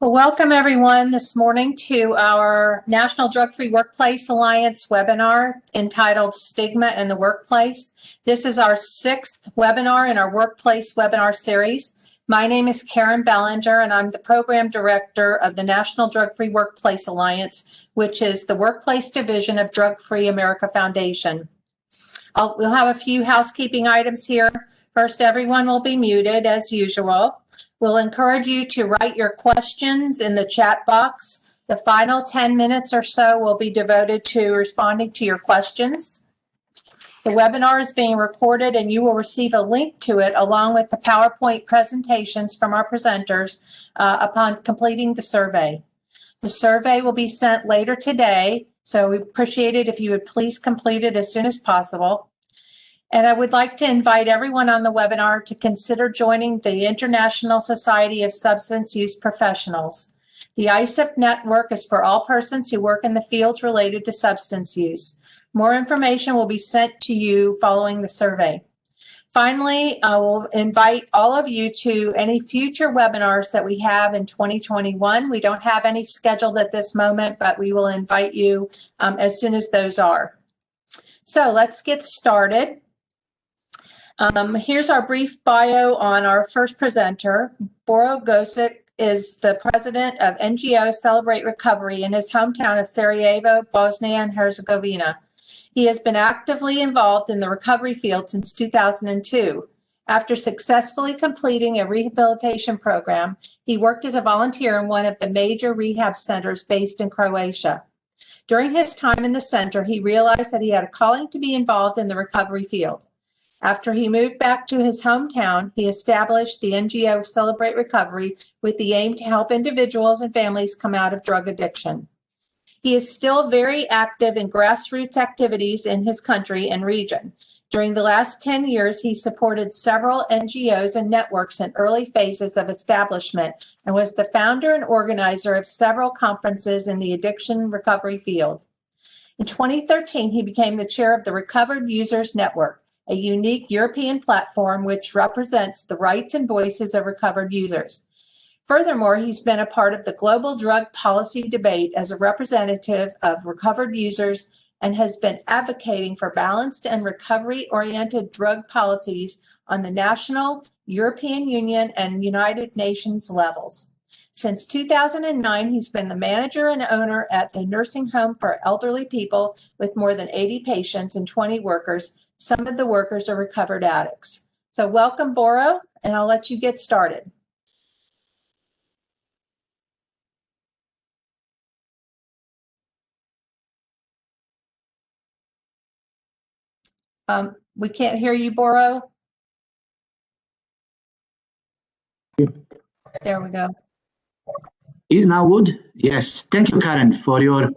Well, welcome everyone this morning to our National Drug-Free Workplace Alliance webinar entitled Stigma in the Workplace. This is our 6th webinar in our workplace webinar series. My name is Karen Bellinger and I'm the program director of the National Drug-Free Workplace Alliance, which is the workplace division of Drug-Free America Foundation. We'll have a few housekeeping items here. First, everyone will be muted as usual. We'll encourage you to write your questions in the chat box. The final 10 minutes or so will be devoted to responding to your questions. The webinar is being recorded and you will receive a link to it along with the PowerPoint presentations from our presenters upon completing the survey. The survey will be sent later today, so we appreciate it if you would please complete it as soon as possible. And I would like to invite everyone on the webinar to consider joining the International Society of Substance Use Professionals. The ISIP network is for all persons who work in the fields related to substance use. More information will be sent to you following the survey. Finally, I will invite all of you to any future webinars that we have in 2021. We don't have any scheduled at this moment, but we will invite you as soon as those are. So let's get started. Here's our brief bio on our first presenter. Boro Goic is the president of NGO Celebrate Recovery in his hometown of Sarajevo, Bosnia and Herzegovina. He has been actively involved in the recovery field since 2002. After successfully completing a rehabilitation program, he worked as a volunteer in one of the major rehab centers based in Croatia. During his time in the center, he realized that he had a calling to be involved in the recovery field. After he moved back to his hometown, he established the NGO Celebrate Recovery with the aim to help individuals and families come out of drug addiction. He is still very active in grassroots activities in his country and region. During the last 10 years, he supported several NGOs and networks in early phases of establishment and was the founder and organizer of several conferences in the addiction recovery field. In 2013, he became the chair of the Recovered Users Network, a unique European platform which represents the rights and voices of recovered users. Furthermore, he's been a part of the global drug policy debate as a representative of recovered users and has been advocating for balanced and recovery-oriented drug policies on the national, European Union, and United Nations levels. Since 2009, he's been the manager and owner at the nursing home for elderly people with more than 80 patients and 20 workers. Some of the workers are recovered addicts. So welcome, Boro, and I'll let you get started. We can't hear you, Boro. There we go. Is now good? Yes. Thank you, Karen, for your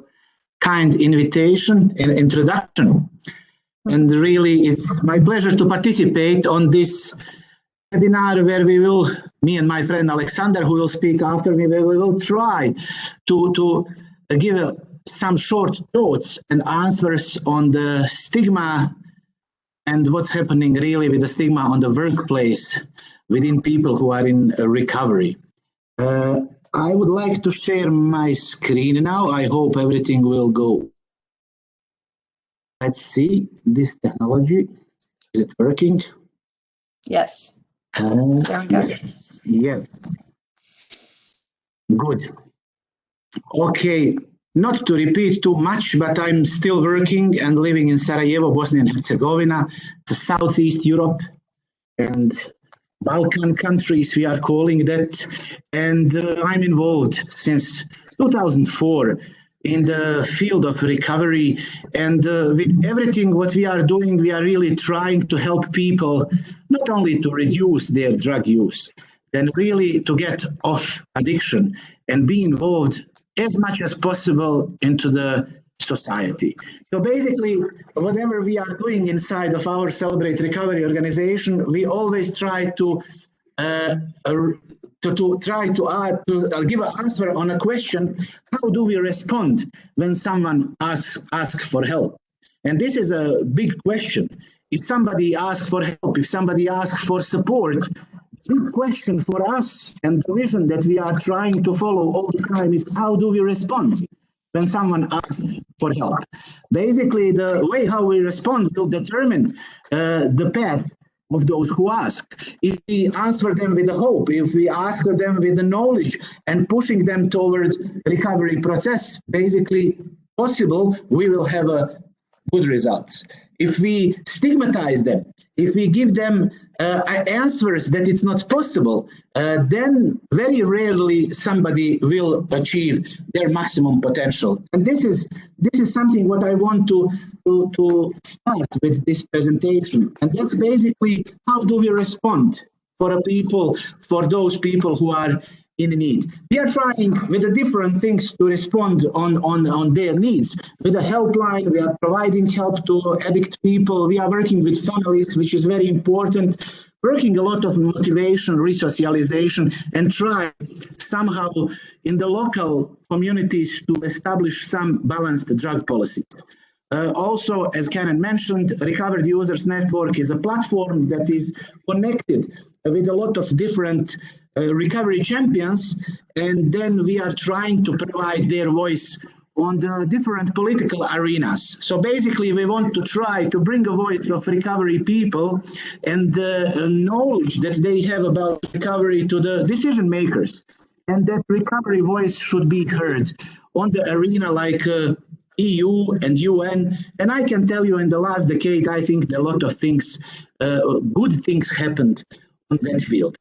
kind invitation and introduction. And really, it's my pleasure to participate on this webinar where we will, me and my friend Aleksandar, who will speak after me, we will try to give some short thoughts and answers on the stigma and what's happening really with the stigma on the workplace within people who are in recovery. I would like to share my screen now. I hope everything will go. Let's see this technology. Is it working? Yes. There we go. Yes. Yeah. Good. Okay. Not to repeat too much, but I'm still working and living in Sarajevo, Bosnia and Herzegovina, to Southeast Europe and Balkan countries, we are calling that. And I'm involved since 2004 in the field of recovery. And with everything what we are doing, we are really trying to help people not only to reduce their drug use, then really to get off addiction and be involved as much as possible into the society. So basically, whatever we are doing inside of our Celebrate Recovery organization, we always try to give an answer on a question: how do we respond when someone asks for help? And this is a big question. If somebody asks for help, if somebody asks for support, big question for us, and the vision that we are trying to follow all the time, is how do we respond when someone asks for help? Basically, the way how we respond will determine the path of those who ask. If we answer them with the hope, if we ask them with the knowledge and pushing them towards recovery process, basically possible, we will have a good results. If we stigmatize them, if we give them answers that it's not possible, then very rarely somebody will achieve their maximum potential. And this is something what I want to start with this presentation. And that's basically how do we respond for those people who are in need. We are trying with the different things to respond on their needs. With a helpline, we are providing help to addict people. We are working with families, which is very important. Working a lot of motivation, resocialization, and try somehow in the local communities to establish some balanced drug policies. Also, as Karen mentioned, Recovered Users Network is a platform that is connected with a lot of different recovery champions, and then we are trying to provide their voice on the different political arenas. So basically, we want to try to bring a voice of recovery people and the knowledge that they have about recovery to the decision makers, and that recovery voice should be heard on the arena like EU and UN. And I can tell you in the last decade, I think a lot of things, good things happened on that field.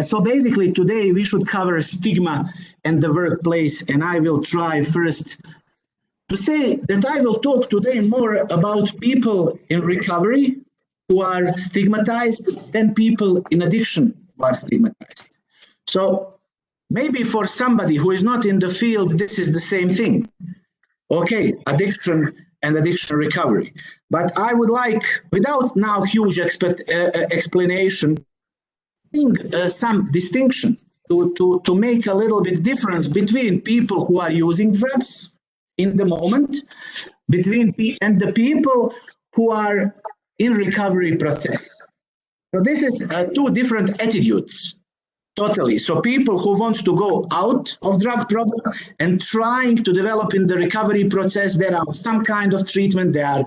So basically today we should cover stigma and the workplace, and I will try first to say that I will talk today more about people in recovery who are stigmatized than people in addiction who are stigmatized. So maybe for somebody who is not in the field, this is the same thing. Okay, addiction and addiction recovery. But I would like, without now huge explanation, some distinctions to make a little bit difference between people who are using drugs in the moment, and the people who are in recovery process. So this is two different attitudes, totally. So people who want to go out of drug problem and trying to develop in the recovery process, there are some kind of treatment, they are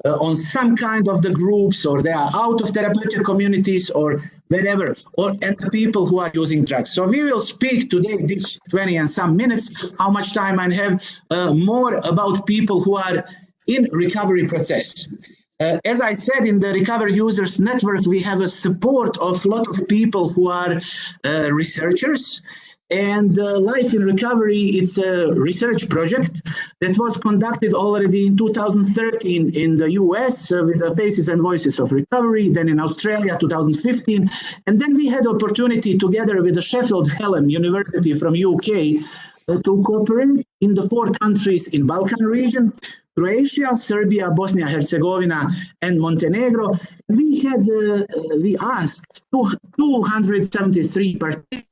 on some kind of the groups, or they are out of therapeutic communities or wherever, and the people who are using drugs. So we will speak today, this 20 and some minutes, how much time I have, more about people who are in recovery process. As I said, in the Recovered Users Network, we have a support of a lot of people who are researchers. And Life in Recovery, it's a research project that was conducted already in 2013 in the US with the Faces and Voices of Recovery, then in Australia, 2015. And then we had opportunity together with the Sheffield Hallam University from UK to cooperate in the 4 countries in Balkan region: Croatia, Serbia, Bosnia, Herzegovina, and Montenegro. We asked 273 participants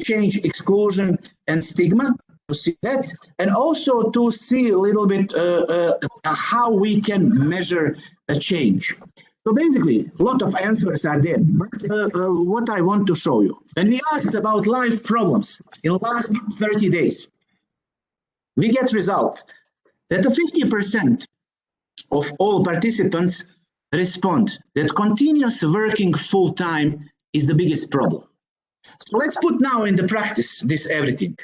change exclusion and stigma, to see that, and also to see a little bit how we can measure a change. So basically, a lot of answers are there, but what I want to show you. When we asked about life problems in the last 30 days, we get result that 50% of all participants respond that continuous working full-time is the biggest problem. So let's put now in the practice this everything.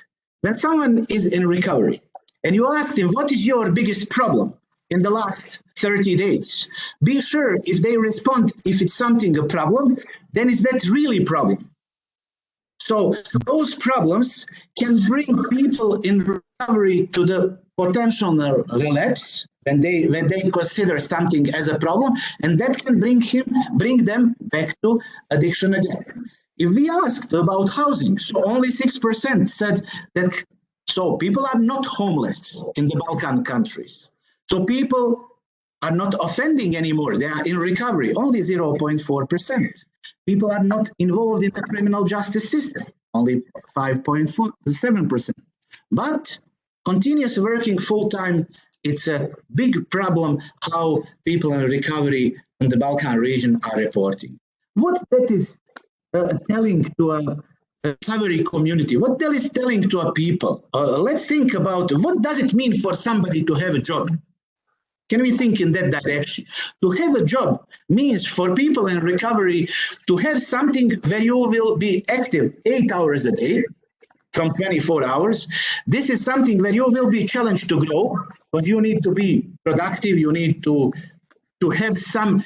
When someone is in recovery and you ask him, what is your biggest problem in the last 30 days? Be sure if they respond, if it's something a problem, then is that really problem? So those problems can bring people in recovery to the potential relapse when they consider something as a problem, and that can bring them back to addiction again. If we asked about housing, so only 6% said that, so people are not homeless in the Balkan countries. So people are not offending anymore, they are in recovery, only 0.4%. People are not involved in the criminal justice system, only 5.7%. But continuous working full-time, it's a big problem how people in recovery in the Balkan region are reporting. What that is telling to a recovery community, what that is telling to a people. Let's think about what does it mean for somebody to have a job. Can we think in that direction? To have a job means for people in recovery to have something where you will be active 8 hours a day from 24 hours. This is something where you will be challenged to grow, because you need to be productive, you need to have some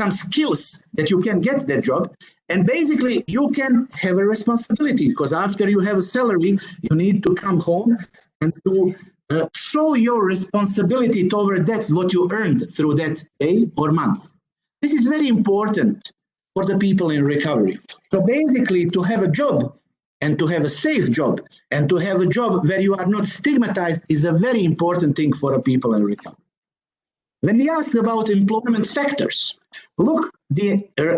some skills that you can get that job. And basically you can have a responsibility, because after you have a salary, you need to come home and to show your responsibility toward that, what you earned through that day or month. This is very important for the people in recovery. So basically to have a job and to have a safe job and to have a job where you are not stigmatized is a very important thing for the people in recovery. When we ask about employment factors, look the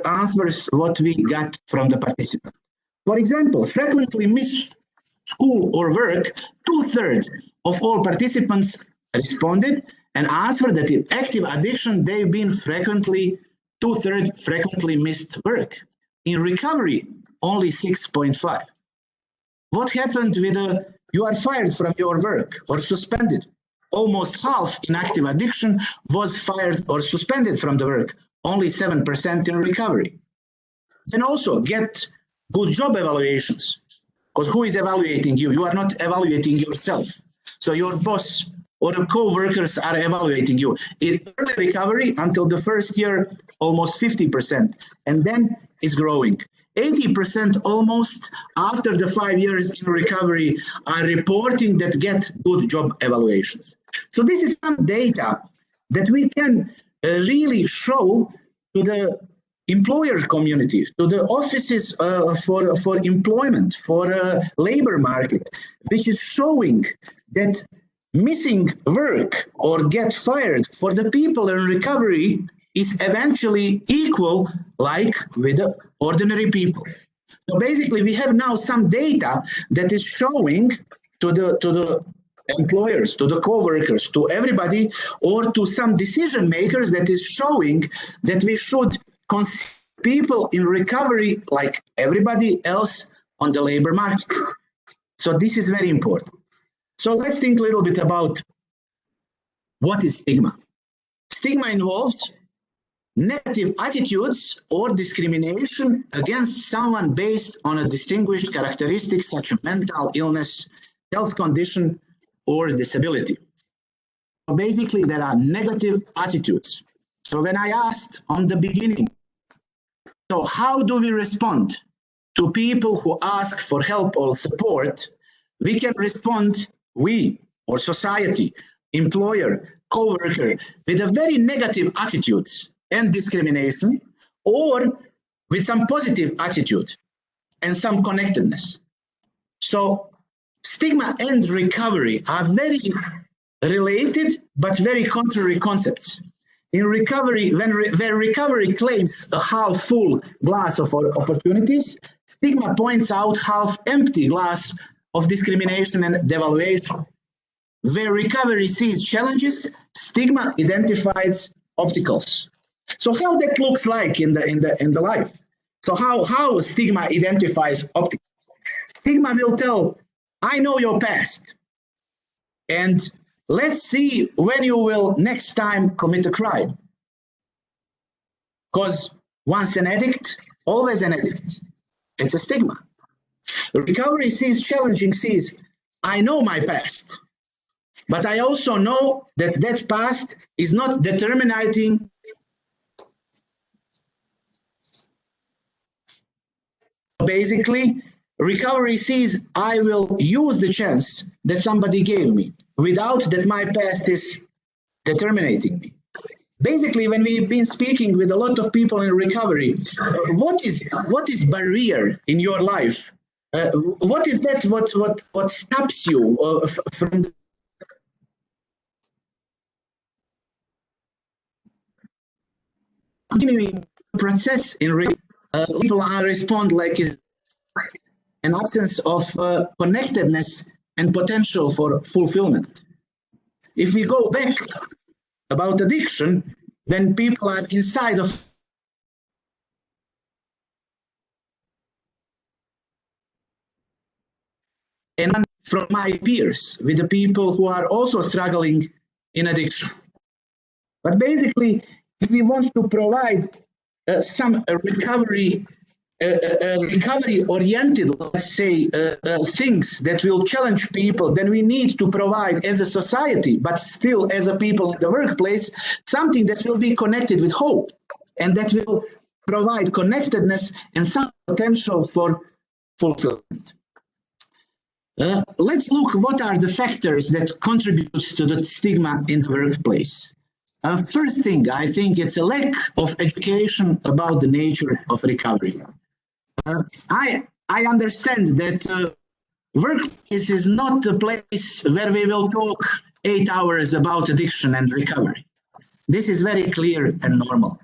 answers what we got from the participant. For example, frequently missed school or work, 2/3 of all participants responded and answered that in active addiction they've been frequently 2/3 frequently missed work. In recovery, only 6.5. What happened with you are fired from your work or suspended? Almost half in active addiction was fired or suspended from the work, only 7% in recovery. Then also get good job evaluations, because who is evaluating you? You are not evaluating yourself. So your boss or the co-workers are evaluating you. In early recovery, until the first year, almost 50%, and then it's growing. 80% almost after the 5 years in recovery are reporting that get good job evaluations. So this is some data that we can really show to the employer communities, to the offices for employment, for labor market, which is showing that missing work or get fired for the people in recovery is eventually equal like with the ordinary people. So basically we have now some data that is showing to the employers, to the co-workers, to everybody, or to some decision makers that is showing that we should consider people in recovery like everybody else on the labor market. So this is very important. So let's think a little bit about what is stigma. Stigma involves negative attitudes or discrimination against someone based on a distinguished characteristic such as mental illness, health condition, or disability. So basically, there are negative attitudes. So when I asked on the beginning, so how do we respond to people who ask for help or support? We can respond, we or society, employer, co-worker, with a very negative attitudes and discrimination, or with some positive attitude and some connectedness. So stigma and recovery are very related but very contrary concepts. In recovery, where recovery claims a half full glass of opportunities, stigma points out half empty glass of discrimination and devaluation. Where recovery sees challenges, stigma identifies obstacles. So how that looks like in the life? So how stigma identifies obstacles? Stigma will tell, I know your past, and let's see when you will next time commit a crime. Because once an addict, always an addict. It's a stigma. Recovery sees challenging, sees, I know my past, but I also know that that past is not determining. Basically, recovery sees I will use the chance that somebody gave me without that my past is determining me. Basically, when we've been speaking with a lot of people in recovery, what is barrier in your life? What is that? What stops you from continuing process in recovery? People respond like is an absence of connectedness and potential for fulfillment. If we go back about addiction, when people are inside of and from my peers with the people who are also struggling in addiction. But basically, if we want to provide some recovery-oriented, let's say, things that will challenge people, then we need to provide as a society, but still as a people in the workplace, something that will be connected with hope and that will provide connectedness and some potential for fulfillment. Let's look what are the factors that contributes to the stigma in the workplace. First thing, I think it's a lack of education about the nature of recovery. I understand that workplace is not a place where we will talk 8 hours about addiction and recovery. This is very clear and normal.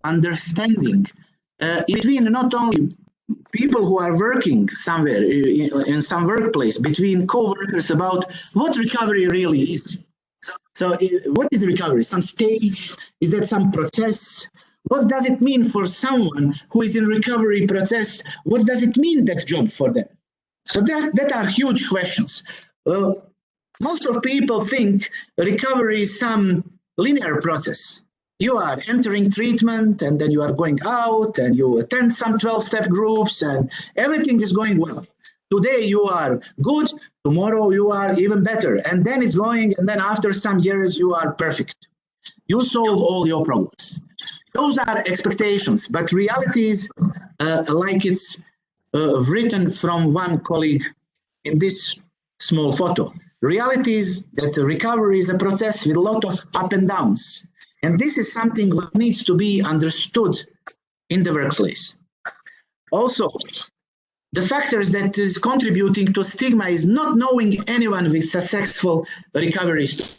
Understanding between not only people who are working somewhere in some workplace, between co-workers about what recovery really is. So what is recovery? Some stage? Is that some process? What does it mean for someone who is in recovery process? What does it mean, that job for them? So that are huge questions. Most of people think recovery is some linear process. You are entering treatment and then you are going out and you attend some 12-step groups and everything is going well. Today you are good, tomorrow you are even better, and then it's going, and then after some years you are perfect. You solve all your problems. Those are expectations, but realities, like it's written from one colleague in this small photo. Reality is that recovery is a process with a lot of up and downs. And this is something that needs to be understood in the workplace. Also, the factors that is contributing to stigma is not knowing anyone with successful recovery story.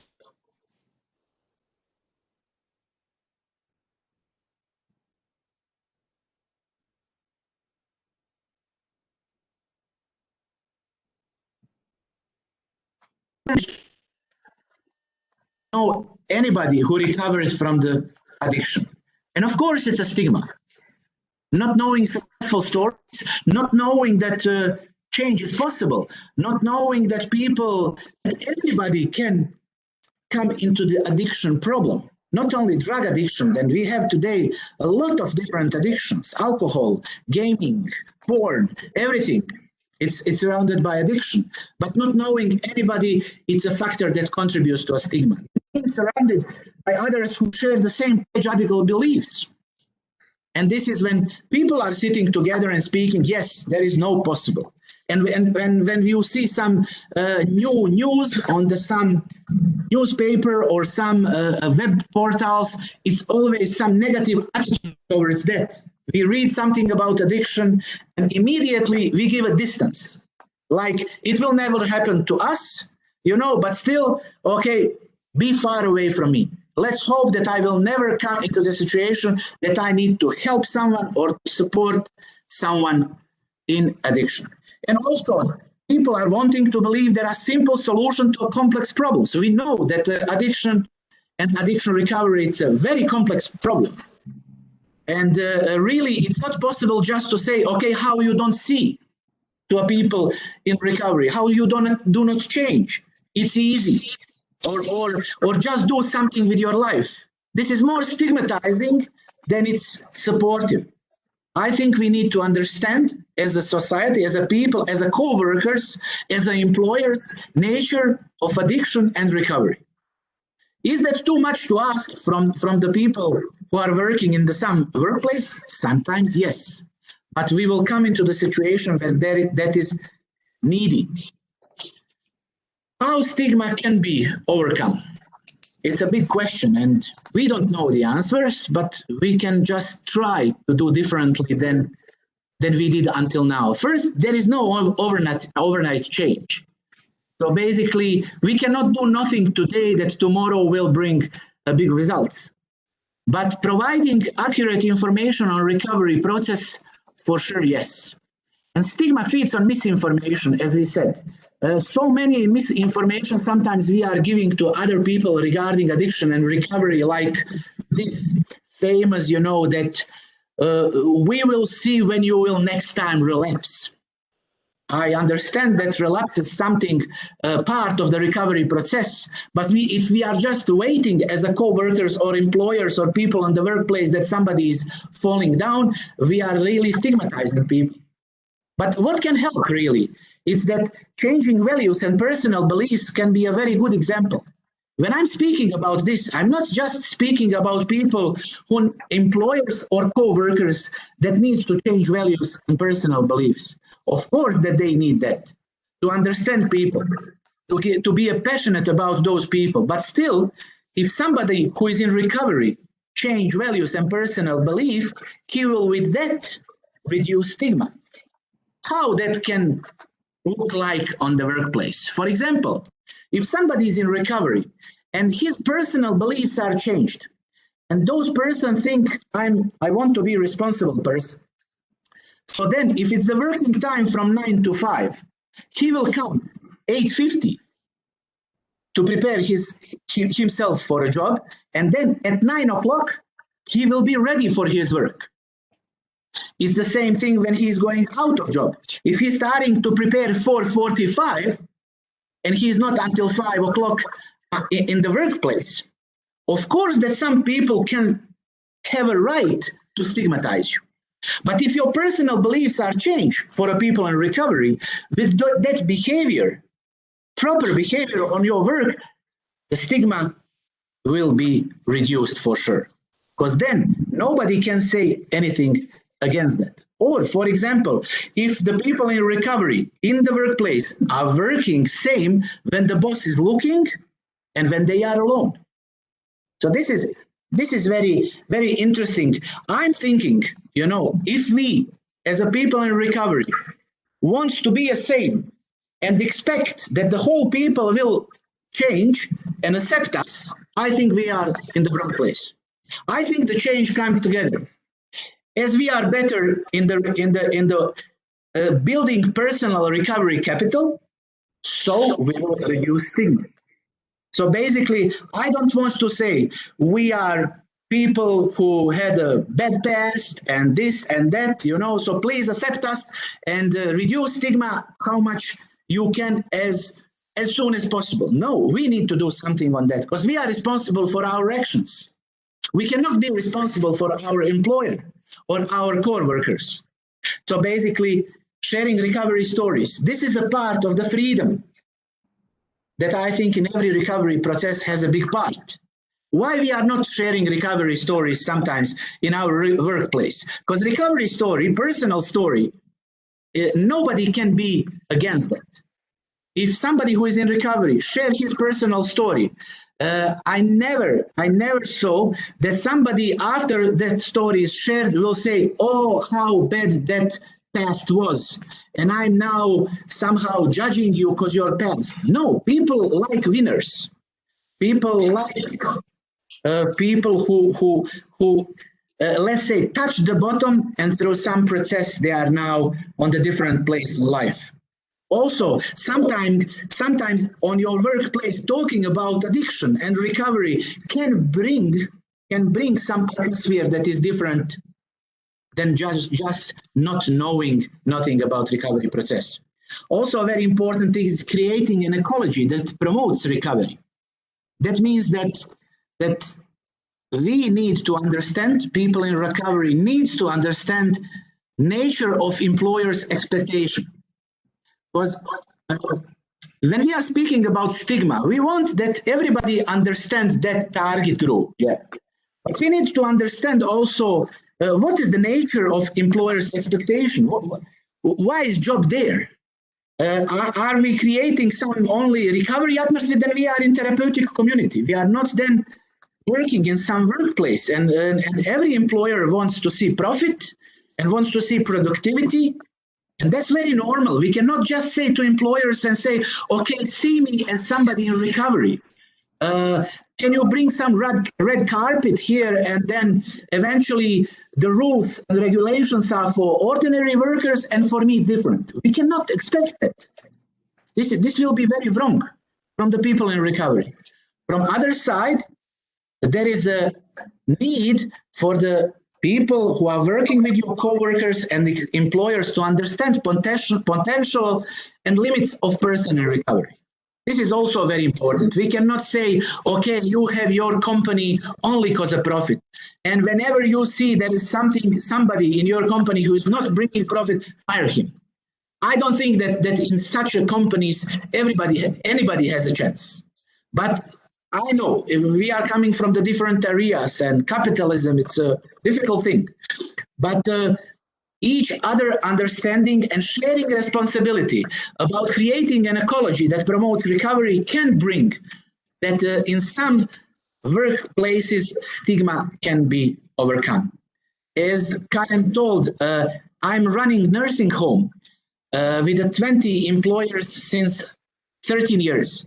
Know anybody who recovered from the addiction. And of course, it's a stigma. Not knowing successful stories, not knowing that change is possible, not knowing that anybody can come into the addiction problem. Not only drug addiction, then we have today a lot of different addictions, alcohol, gaming, porn, everything. It's surrounded by addiction, but not knowing anybody, it's a factor that contributes to a stigma. Being surrounded by others who share the same radical beliefs. And this is when people are sitting together and speaking, yes, there is no possible. And when you see some new news on some newspaper or some web portals, it's always some negative attitude towards that. We read something about addiction and immediately we give a distance. Like, it will never happen to us, but still, okay, be far away from me. Let's hope that I will never come into the situation that I need to help someone or support someone in addiction. And also, people are wanting to believe there are simple solutions to a complex problem. So we know that addiction and addiction recovery, it's a very complex problem. And really, it's not possible just to say, okay, how you don't see to a people in recovery, how you do not change. It's easy. Or just do something with your life. This is more stigmatizing than it's supportive. I think we need to understand as a society, as a people, as a co-workers, as employers, nature of addiction and recovery. Is that too much to ask from the people who are working in some workplace? Sometimes yes, but we will come into the situation where that is needed. How stigma can be overcome? It's a big question and we don't know the answers, but we can just try to do differently than we did until now. First, there is no overnight change. So basically, we cannot do nothing today that tomorrow will bring a big result. But providing accurate information on recovery process, for sure, yes. And And stigma feeds on misinformation, as we said. So many misinformation sometimes we are giving to other people regarding addiction and recovery, like this famous, that we will see when you will next time relapse. I understand that relapse is something part of the recovery process, but if we are just waiting as a co-workers or employers or people in the workplace that somebody is falling down, we are really stigmatizing people. But what can help really is that changing values and personal beliefs can be a very good example. When I'm speaking about this, I'm not just speaking about people who employers or co-workers that needs to change values and personal beliefs. Of course that they need that, to understand people, to be passionate about those people. But still, if somebody who is in recovery change values and personal belief, he will with that reduce stigma. How that can look like on the workplace? For example, if somebody is in recovery and his personal beliefs are changed, and those persons think I want to be a responsible person. So then if it's the working time from 9 to 5, he will come 8:50 to prepare himself for a job, and then at 9 o'clock, he will be ready for his work. It's the same thing when he's going out of job. If he's starting to prepare 4:45 and he's not until 5 o'clock in the workplace, of course that some people can have a right to stigmatize you. But if your personal beliefs are changed for people in recovery, with that behavior, proper behavior on your work, the stigma will be reduced for sure. Because then nobody can say anything against that. Or, for example, if the people in recovery in the workplace are working same when the boss is looking and when they are alone. So this is very, very interesting. I'm thinking, if we as a people in recovery wants to be the same and expect that the whole people will change and accept us, I think we are in the wrong place. I think the change comes together. As we are better in the building personal recovery capital, so we will reduce stigma. So basically, I don't want to say we are people who had a bad past and this and that, so please accept us and reduce stigma how much you can as soon as possible. No, we need to do something on that because we are responsible for our actions. We cannot be responsible for our employer or our core workers. So basically, sharing recovery stories. This is a part of the freedom that I think in every recovery process has a big part. Why we are not sharing recovery stories sometimes in our workplace? Because recovery story, personal story, nobody can be against that. If somebody who is in recovery shares his personal story, I never saw that somebody after that story is shared will say, oh, how bad that past was, and I'm now somehow judging you because you're past. No, people like winners. People like people who let's say, touch the bottom and through some process they are now on the different place in life. Also, sometimes on your workplace, talking about addiction and recovery can bring some atmosphere that is different than just not knowing nothing about recovery process. Also, a very important thing is creating an ecology that promotes recovery. That means that we need to understand, people in recovery needs to understand nature of employers' expectation. Because when we are speaking about stigma, we want that everybody understands that target group. Yeah. But we need to understand also what is the nature of employers' expectation? Why is job there? Are we creating some only recovery atmosphere? Then we are in therapeutic community. We are not then working in some workplace. And every employer wants to see profit and wants to see productivity. And that's very normal. We cannot just say to employers and say, okay, see me as somebody in recovery. Can you bring some red carpet here, and then eventually the rules and regulations are for ordinary workers and for me different? We cannot expect that. This will be very wrong from the people in recovery. From other side, there is a need for the people who are working with your co-workers and the employers to understand potential and limits of person in recovery. This is also very important. We cannot say, okay, you have your company only because of profit. And whenever you see there is somebody in your company who is not bringing profit, fire him. I don't think that in such a companies, anybody has a chance. But I know we are coming from the different areas, and capitalism, it's a difficult thing. But each other understanding and sharing responsibility about creating an ecology that promotes recovery can bring that in some workplaces stigma can be overcome. As Karen told, I'm running nursing home with 20 employers since 13 years.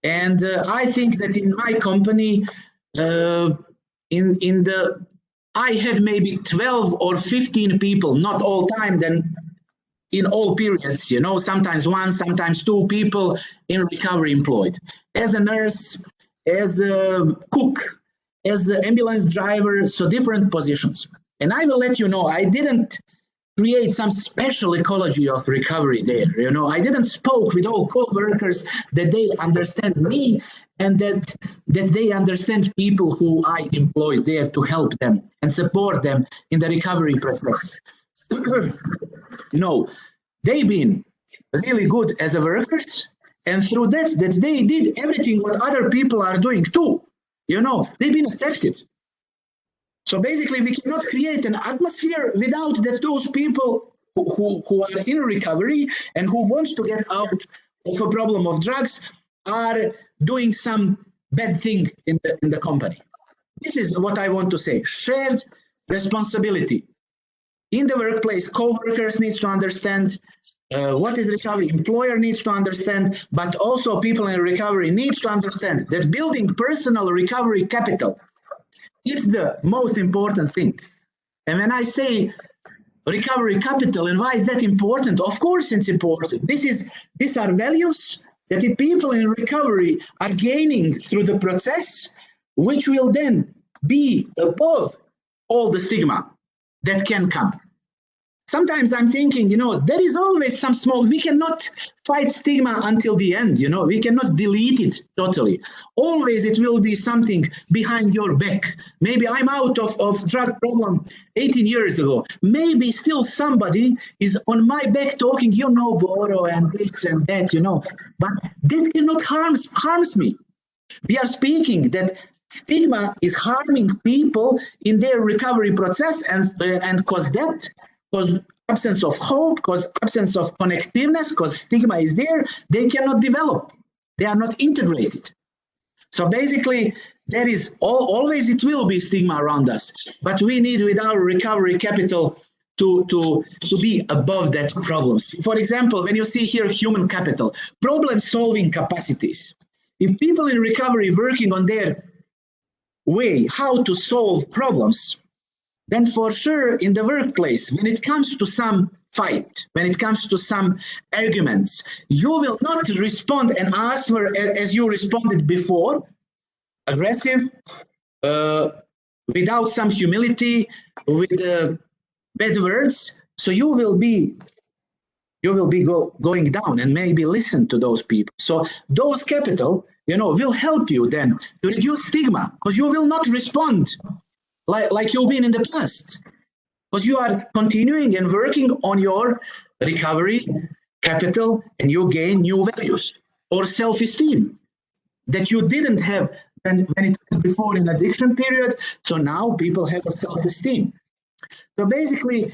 And I think that in my company, I had maybe 12 or 15 people, not all time, then in all periods, you know, sometimes one, sometimes two people in recovery employed. As a nurse, as a cook, as an ambulance driver, so different positions. And I will let you know, I didn't create some special ecology of recovery there. You know, I didn't spoke with all co-workers that they understand me and that they understand people who I employ there to help them and support them in the recovery process. No, they've been really good as a workers, and through that they did everything what other people are doing too. You know, they've been accepted. So basically, we cannot create an atmosphere without that those people who are in recovery and who want to get out of a problem of drugs are doing some bad thing in the company. This is what I want to say. Shared responsibility. In the workplace, co-workers need to understand what is recovery, employer needs to understand, but also people in recovery need to understand that building personal recovery capital is the most important thing. And when I say recovery capital, and why is that important? Of course it's important. These are values that the people in recovery are gaining through the process, which will then be above all the stigma that can come. Sometimes I'm thinking, you know, there is always some small, we cannot fight stigma until the end, you know, we cannot delete it totally. Always it will be something behind your back. Maybe I'm out of drug problem 18 years ago. Maybe still somebody is on my back talking, you know, Boro and this and that, you know, but that cannot harms me. We are speaking that stigma is harming people in their recovery process and cause that. Because absence of hope, because absence of connectiveness, because stigma is there, they cannot develop. They are not integrated. So basically, there is always it will be stigma around us, but we need with our recovery capital to be above that problems. For example, when you see here human capital, problem-solving capacities. If people in recovery working on their way how to solve problems, then for sure in the workplace, when it comes to some fight, when it comes to some arguments, you will not respond and answer as you responded before, aggressive, without some humility, with bad words. So you will be going down and maybe listen to those people. So those capital, you know, will help you then to reduce stigma, because you will not respond like you've been in the past, because you are continuing and working on your recovery capital and you gain new values or self-esteem that you didn't have when it was before in addiction period. So now people have a self-esteem. So basically,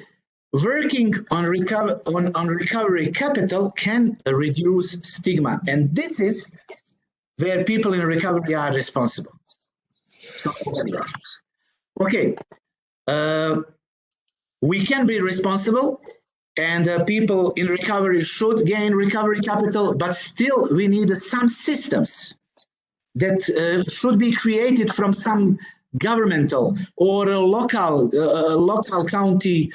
working on recovery capital can reduce stigma, and this is where people in recovery are responsible. Okay, we can be responsible, and people in recovery should gain recovery capital, but still we need some systems that should be created from some governmental or local county,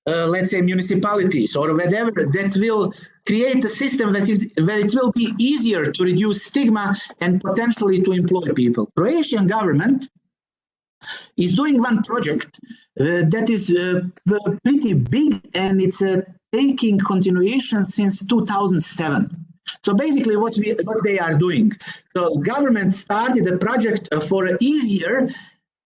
let's say municipalities or whatever, that will create a system where it will be easier to reduce stigma and potentially to employ people. Croatian government is doing one project that is pretty big, and it's taking continuation since 2007. So basically what they are doing, the government started a project for easier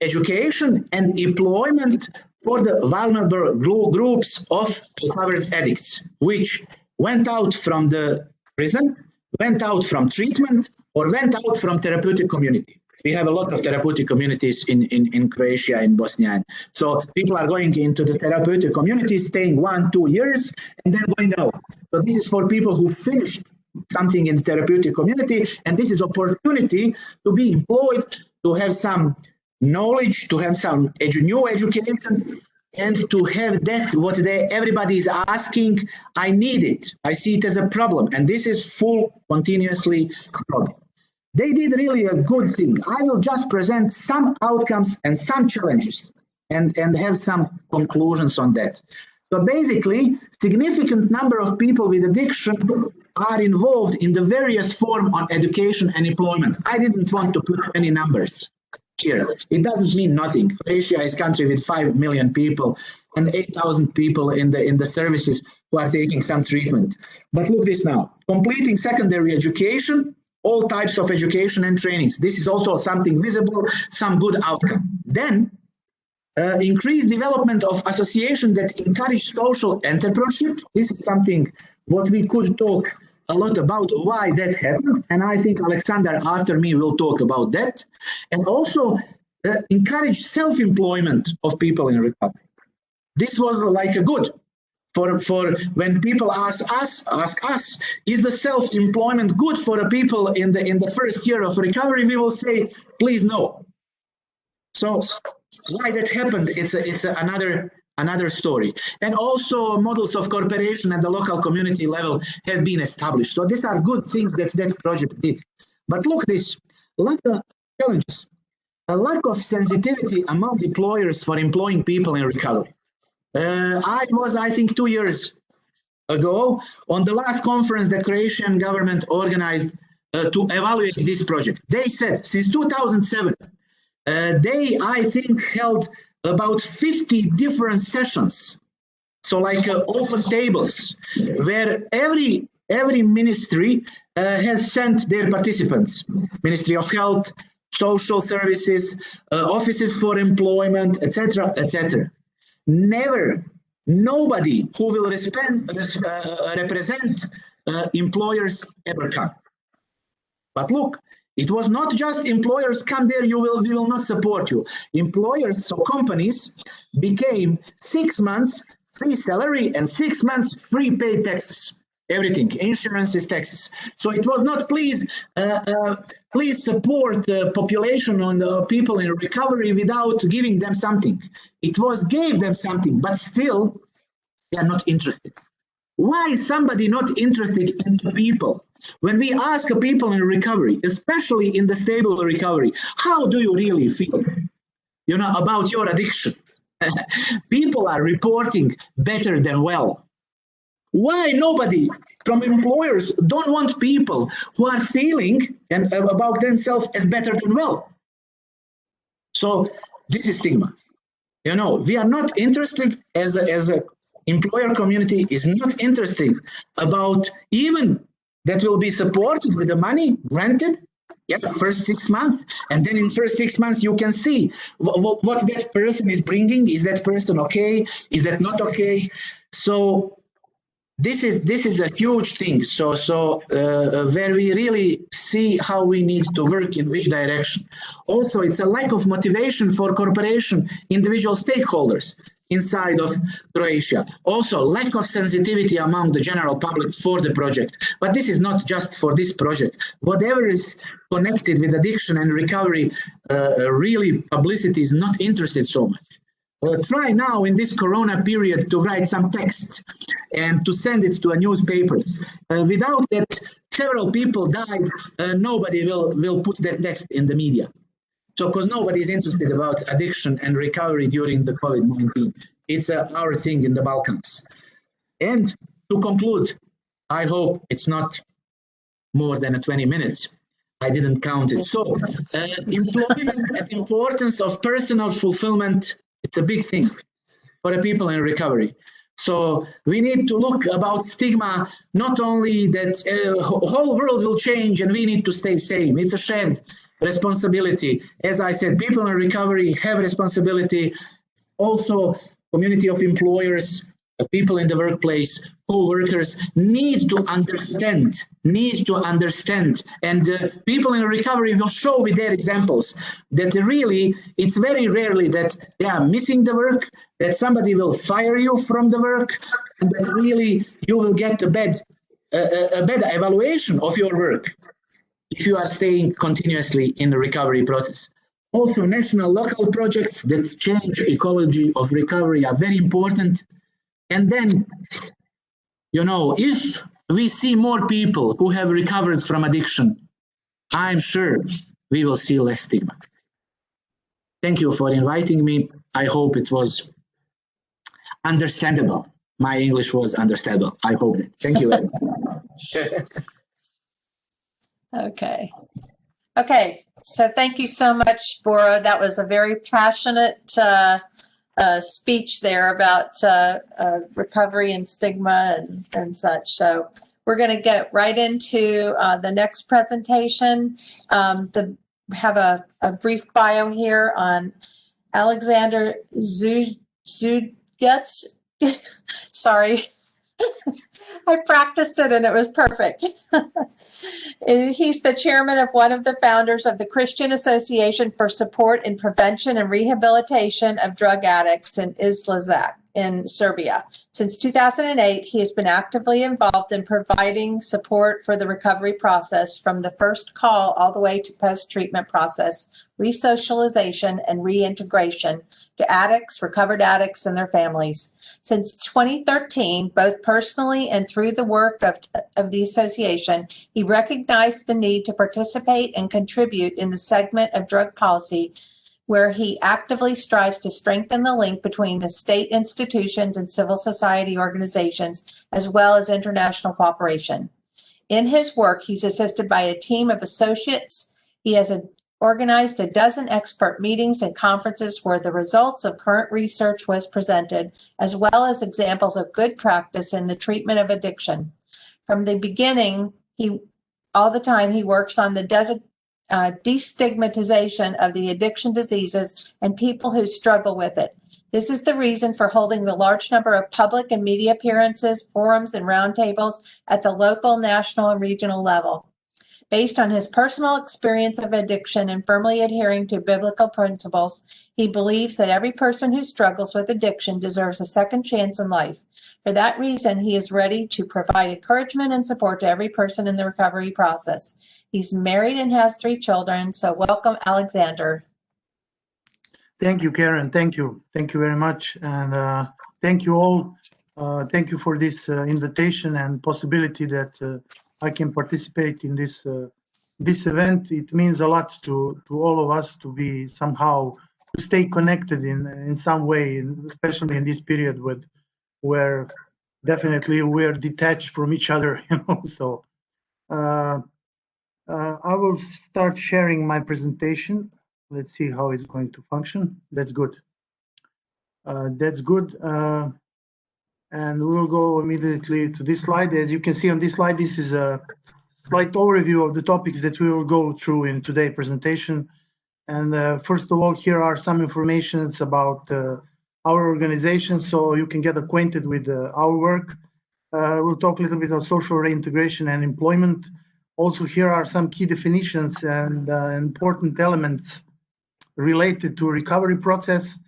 education and employment for the vulnerable groups of recovered addicts, which went out from the prison, went out from treatment, or went out from therapeutic community. We have a lot of therapeutic communities in Croatia and Bosnia. So people are going into the therapeutic community, staying 1-2 years, and then going out. So this is for people who finished something in the therapeutic community, and this is opportunity to be employed, to have some knowledge, to have some new education, and to have that what everybody is asking. I need it. I see it as a problem, and this is full continuously problem. They did really a good thing. I will just present some outcomes and some challenges and have some conclusions on that. So basically, significant number of people with addiction are involved in the various forms on education and employment. I didn't want to put any numbers here. It doesn't mean nothing. Croatia is a country with 5 million people and 8,000 people in the services who are taking some treatment. But look this now, completing secondary education, all types of education and trainings. This is also something visible, some good outcome. Then increased development of association that encourage social entrepreneurship. This is something what we could talk a lot about why that happened. And I think Aleksandar after me will talk about that. And also encourage self-employment of people in recovery. This was like a good. For when people ask us, is the self-employment good for the people in the first year of recovery? We will say, please no. So why that happened? It's another story. And also models of cooperation at the local community level have been established. So these are good things that project did. But look this, a lot of challenges, a lack of sensitivity among employers for employing people in recovery. I think 2 years ago on the last conference that Croatian government organized to evaluate this project. They said since 2007, they, I think, held about 50 different sessions. So like open tables where every ministry has sent their participants, Ministry of Health, Social Services, offices for employment, etc., etc. Never, nobody who will represent employers ever come. But look, it was not just employers come there, we will not support you. Employers, so companies, became 6 months free salary and 6 months free paid taxes. Everything, insurances, taxes. So it was not please support the population on the people in recovery without giving them something. It was gave them something, but still they are not interested. Why is somebody not interested in people? When we ask people in recovery, especially in the stable recovery, how do you really feel, about your addiction? People are reporting better than well. Why nobody from employers don't want people who are feeling and about themselves as better than well? So this is stigma. We are not interested as a employer community is not interested about even that will be supported with the money granted. Yeah, the first 6 months, and then in first 6 months you can see what that person is bringing. Is that person okay? Is that not okay? So this is a huge thing. So where we really see how we need to work in which direction. Also, it's a lack of motivation for corporation, individual stakeholders inside of Croatia. Also, lack of sensitivity among the general public for the project. But this is not just for this project. Whatever is connected with addiction and recovery, really publicity is not interested so much. try now in this Corona period to write some text and to send it to a newspaper. Without that, several people died. Nobody will put that text in the media. So, because nobody is interested about addiction and recovery during the COVID-19. It's our thing in the Balkans. And to conclude, I hope it's not more than 20 minutes. I didn't count it. So, employment and importance of personal fulfillment, it's a big thing for the people in recovery. So we need to look about stigma, not only that whole world will change and we need to stay same. It's a shared responsibility. As I said, people in recovery have responsibility. Also, community of employers, people in the workplace, co-workers need to understand, and people in recovery will show with their examples that really, it's very rarely that they are missing the work, that somebody will fire you from the work, and that really you will get a better evaluation of your work if you are staying continuously in the recovery process. Also, national local projects that change the ecology of recovery are very important. And then, you know, if we see more people who have recovered from addiction, I'm sure we will see less stigma. Thank you for inviting me. I hope it was understandable. My English was understandable. I hope that. Thank you very much. Okay. So thank you so much, Boro. That was a very passionate speech there about recovery and stigma and such. So we're going to get right into the next presentation. Have a brief bio here on Aleksandar Zugic. Sorry. I practiced it and it was perfect. He's the chairman of one of the founders of the Christian Association for Support in Prevention and Rehabilitation of Drug Addicts in Izlazak in Serbia. Since 2008, he has been actively involved in providing support for the recovery process from the first call all the way to post-treatment process, resocialization, and reintegration to addicts, recovered addicts, and their families. Since 2013, both personally and through the work of the association, he recognized the need to participate and contribute in the segment of drug policy where he actively strives to strengthen the link between the state institutions and civil society organizations, as well as international cooperation. In his work, he's assisted by a team of associates. He has organized a dozen expert meetings and conferences where the results of current research was presented, as well as examples of good practice in the treatment of addiction. From the beginning, all the time he works on the destigmatization of the addiction diseases and people who struggle with it. This is the reason for holding the large number of public and media appearances, forums, and roundtables at the local, national, and regional level. Based on his personal experience of addiction and firmly adhering to biblical principles, he believes that every person who struggles with addiction deserves a second chance in life. For that reason, he is ready to provide encouragement and support to every person in the recovery process. He's married and has 3 children. So welcome, Aleksandar. Thank you, Karen. Thank you. Thank you very much. And thank you all. Thank you for this invitation and possibility that I can participate in this event. It means a lot to all of us to be somehow to stay connected in some way, especially in this period where definitely we're detached from each other, you know. So I will start sharing my presentation. Let's see how it's going to function. That's good. That's good. And we will go immediately to this slide. As you can see on this slide, this is a slight overview of the topics that we will go through in today's presentation. And first of all, here are some informations about our organization, so you can get acquainted with our work. We'll talk a little bit of social reintegration and employment. Also, here are some key definitions and important elements related to recovery process.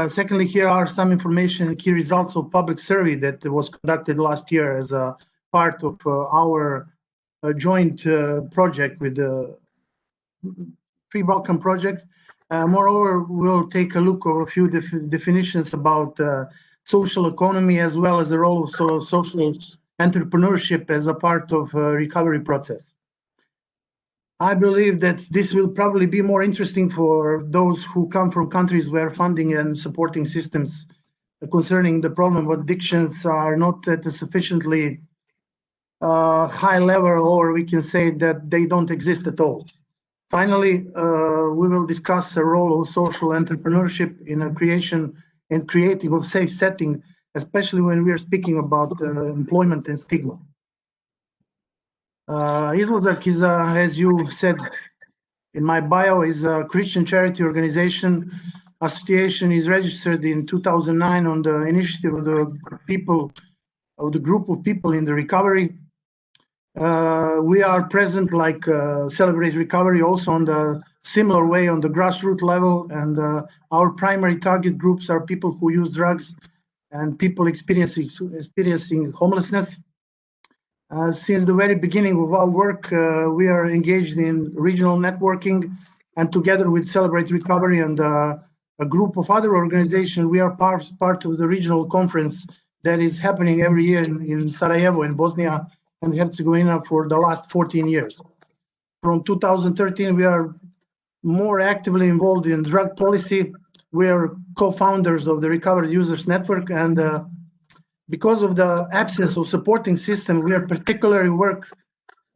Secondly, here are some information and key results of public survey that was conducted last year as a part of our joint project with the Free Balkan Project. Moreover, we'll take a look at a few definitions about social economy as well as the role of social entrepreneurship as a part of recovery process. I believe that this will probably be more interesting for those who come from countries where funding and supporting systems concerning the problem of addictions are not at a sufficiently high level, or we can say that they don't exist at all. Finally, we will discuss the role of social entrepreneurship in a creation and creating of safe setting, especially when we are speaking about employment and stigma. Izlazak is, as you said in my bio, is a Christian charity organization. Association is registered in 2009 on the initiative of the group of people in the recovery. We are present like Celebrate Recovery also on the similar way on the grassroots level, and our primary target groups are people who use drugs and people experiencing homelessness. Since the very beginning of our work, we are engaged in regional networking, and together with Celebrate Recovery and a group of other organizations, we are part of the regional conference that is happening every year in Sarajevo, in Bosnia and Herzegovina, for the last 14 years. From 2013, we are more actively involved in drug policy. We are co-founders of the Recovered Users Network, and because of the absence of supporting system, we are particularly work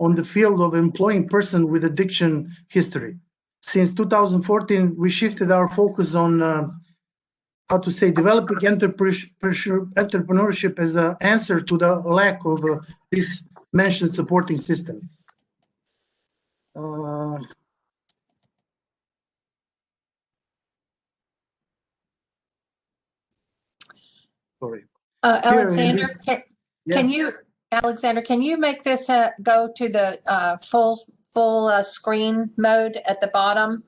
on the field of employing person with addiction history. Since 2014, we shifted our focus on developing entrepreneurship as an answer to the lack of this mentioned supporting system. Sorry. Aleksandar, can you make this go to the full screen mode at the bottom?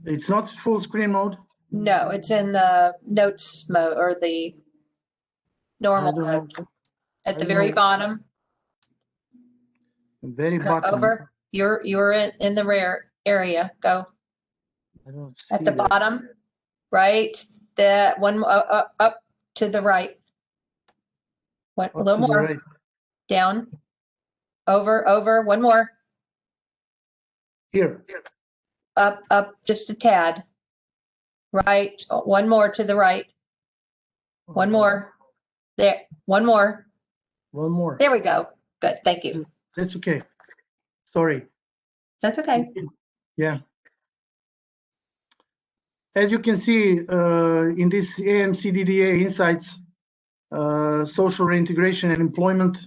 It's not full screen mode? No, it's in the notes mode or the normal mode. At the very bottom. Very bottom. Over. You're in the rare area. Go. I don't see at the that. bottom, right? The one up to the right. One, a little more. Right. Down. Over. One more. Here. Up just a tad. Right. One more to the right. One more. There. One more. One more. There we go. Good. Thank you. That's okay. Sorry. That's okay. Yeah. As you can see in this AMCDDA Insights, social reintegration and employment,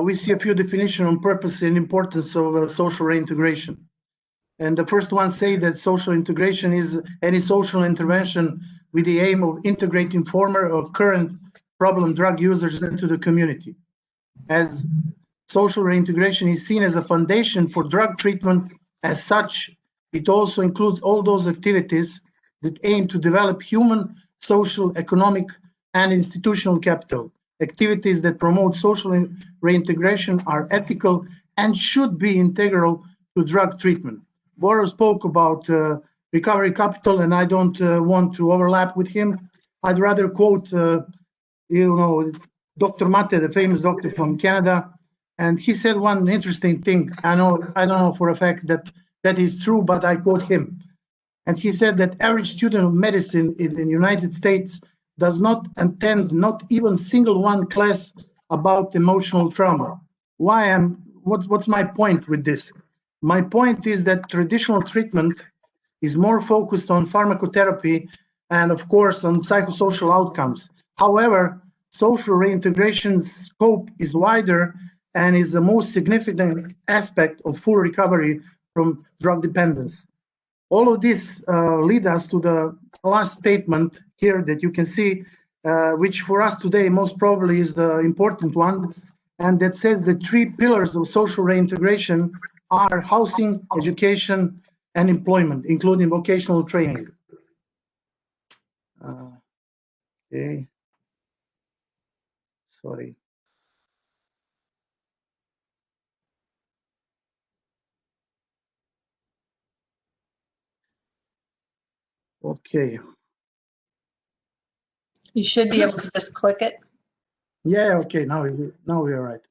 we see a few definitions on purpose and importance of social reintegration. And the first one say that social integration is any social intervention with the aim of integrating former or current problem drug users into the community. As social reintegration is seen as a foundation for drug treatment, as such, it also includes all those activities that aim to develop human, social, economic, and institutional capital. Activities that promote social reintegration are ethical and should be integral to drug treatment. Boro spoke about recovery capital, and I don't want to overlap with him. I'd rather quote, Dr. Mate, the famous doctor from Canada, and he said one interesting thing. I don't know for a fact that is true, but I quote him. And he said that average student of medicine in the United States does not attend not even single one class about emotional trauma. What's my point with this? My point is that traditional treatment is more focused on pharmacotherapy and of course on psychosocial outcomes. However, social reintegration scope is wider and is the most significant aspect of full recovery from drug dependence. All of this lead us to the last statement here that you can see, which for us today most probably is the important one, and that says the three pillars of social reintegration are housing, education, and employment, including vocational training. Okay. Sorry. Okay. You should be able to just click it. Yeah, okay, now we are right.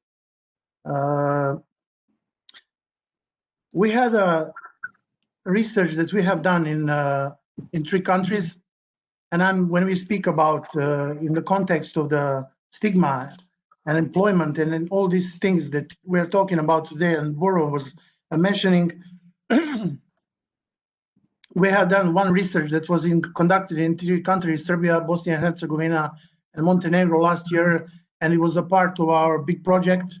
We had a research that we have done in 3 countries, and when we speak about in the context of the stigma and employment and all these things that we're talking about today, and Boro was mentioning, we have done one research that was conducted in 3 countries, Serbia, Bosnia and Herzegovina, and Montenegro last year, and it was a part of our big project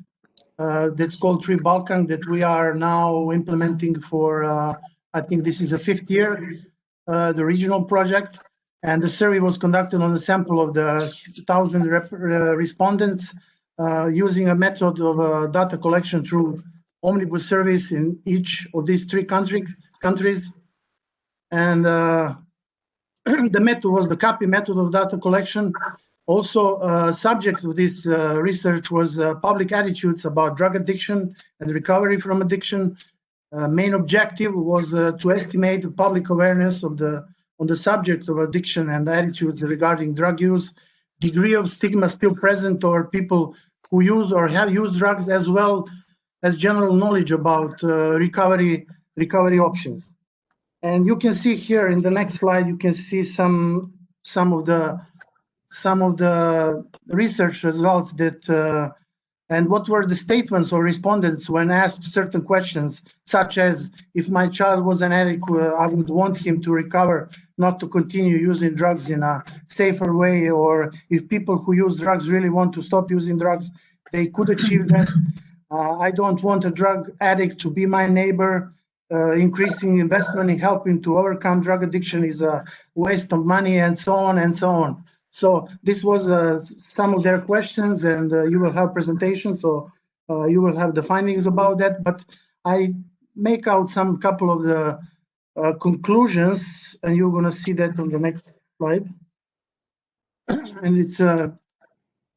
that's called Tree Balkan that we are now implementing for, I think this is the 5th year, the regional project. And the survey was conducted on a sample of the 1,000 respondents using a method of data collection through omnibus surveys in each of these 3 countries. And the method was the copy method of data collection. Also, subject of this research was public attitudes about drug addiction and recovery from addiction. Main objective was to estimate the public awareness of on the subject of addiction and attitudes regarding drug use, degree of stigma still present or people who use or have used drugs, as well as general knowledge about recovery options. And you can see here in the next slide, you can see some of the research results that and what were the statements of respondents when asked certain questions, such as, if my child was an addict, I would want him to recover, not to continue using drugs in a safer way, or if people who use drugs really want to stop using drugs, they could achieve that. I don't want a drug addict to be my neighbor. Increasing investment in helping to overcome drug addiction is a waste of money, and so on and so on. So this was some of their questions, and you will have presentations, so you will have the findings about that. But I make out some couple of the conclusions, and you're going to see that on the next slide. And it's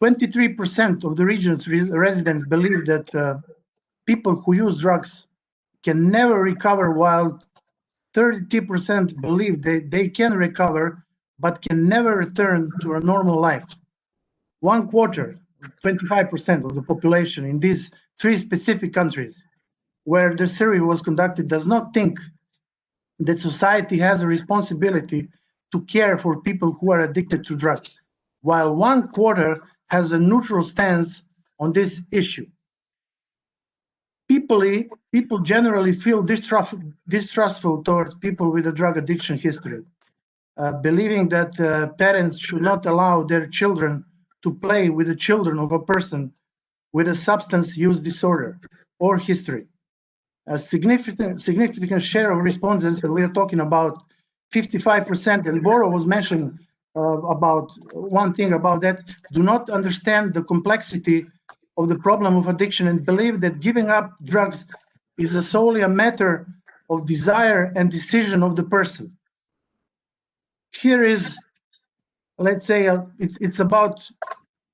23% of the region's residents believe that people who use drugs can never recover, while 32% believe they can recover but can never return to a normal life. 1/4, 25% of the population in these 3 specific countries where the survey was conducted does not think that society has a responsibility to care for people who are addicted to drugs, while 1/4 has a neutral stance on this issue. People generally feel distrustful towards people with a drug addiction history, believing that parents should not allow their children to play with the children of a person with a substance use disorder or history. A significant share of respondents, and we are talking about 55%, and Boro was mentioned about one thing about that, do not understand the complexity of the problem of addiction and believe that giving up drugs is solely a matter of desire and decision of the person. Here is, let's say, it's about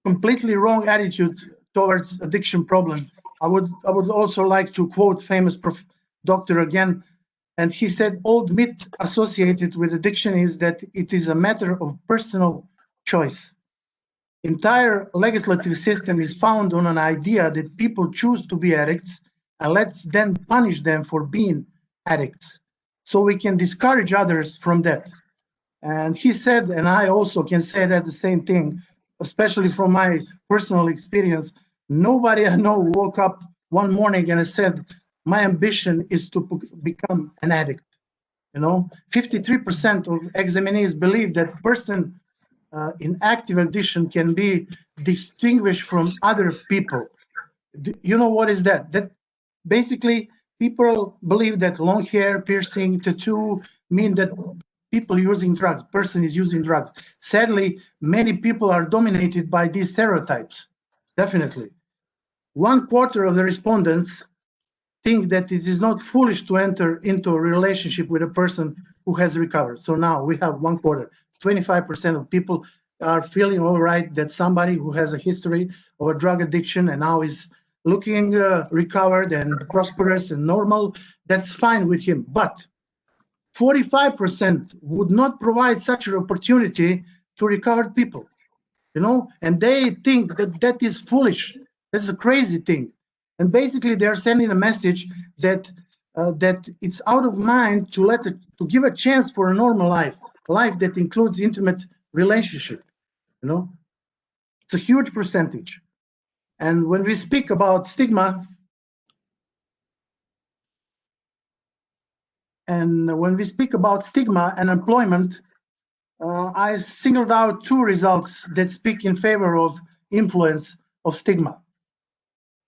completely wrong attitude towards addiction problem. I would also like to quote famous doctor again, and he said, old myth associated with addiction is that it is a matter of personal choice. Entire legislative system is founded on an idea that people choose to be addicts, and let's then punish them for being addicts, so we can discourage others from that. And he said, and I also can say that the same thing, especially from my personal experience, nobody I know woke up one morning and said, my ambition is to become an addict. 53% of examinees believe that person in active addiction can be distinguished from other people. You know what is that? That basically people believe that long hair, piercing, tattoo mean that people using drugs, person is using drugs. Sadly, many people are dominated by these stereotypes, definitely. 1/4 of the respondents think that it is not foolish to enter into a relationship with a person who has recovered. So now we have 1/4, 25% of people are feeling all right that somebody who has a history of a drug addiction and now is looking recovered and prosperous and normal, that's fine with him. But 45% would not provide such an opportunity to recovered people, you know, and they think that that is foolish. That's a crazy thing. And basically they're sending a message that that it's out of mind to give a chance for a normal life that includes intimate relationship, you know. It's a huge percentage. And when we speak about stigma, and employment, I singled out two results that speak in favor of influence of stigma.